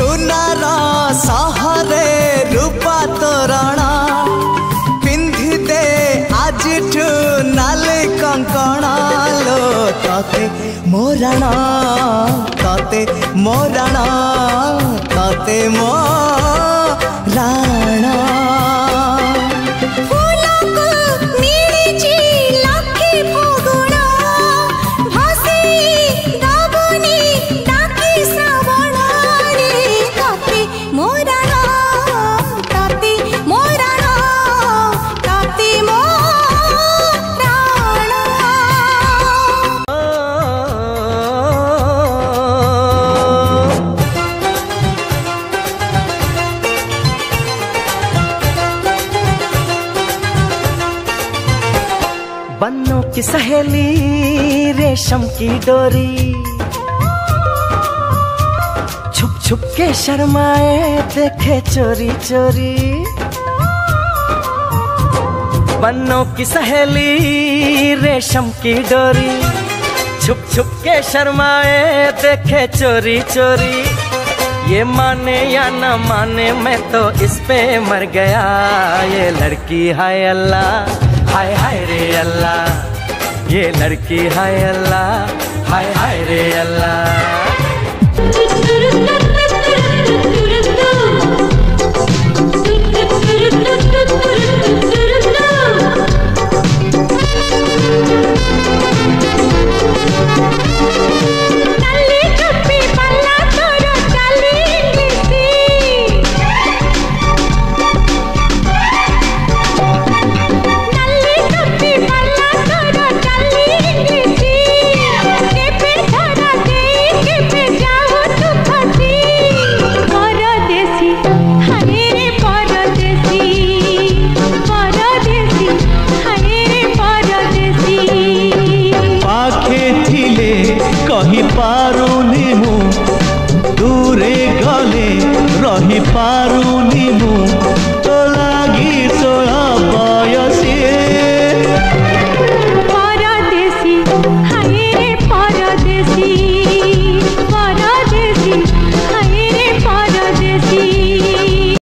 सुनार सहरे रूपा तोरण पिंधि दे आज नाली कंकण लो तते मोरण तते मोरण तते मोरण बन्नों की सहेली रेशम की डोरी छुप छुप के शर्माए देखे चोरी चोरी। बन्नों की सहेली रेशम की डोरी छुप छुप के शर्माए देखे चोरी चोरी। ये माने या न माने मैं तो इस पे मर गया। ये लड़की हाय अल्लाह हाय हाय रे अल्लाह, ये लड़की हाय अल्लाह हाय हाय रे अल्लाह।